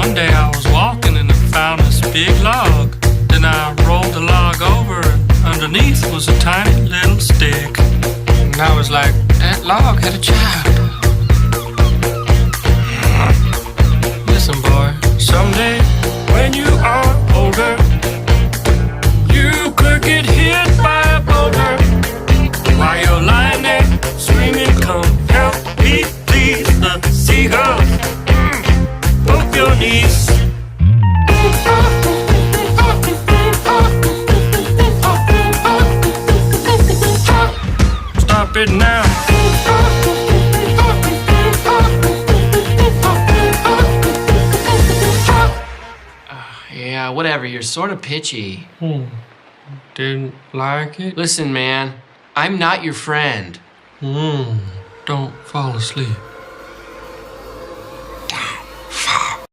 One day I was walking and I found this big log. Then I rolled the log over and underneath was a tiny little stick. And I was like, that log had a child. Listen, boy, someday when you are older, you could get hit by a boulder. While you're lying there screaming, come help me, please. The seagulls poke your knees. Stop it now. Yeah, whatever, you're sort of pitchy. Didn't like it? Listen, man, I'm not your friend. Don't fall asleep.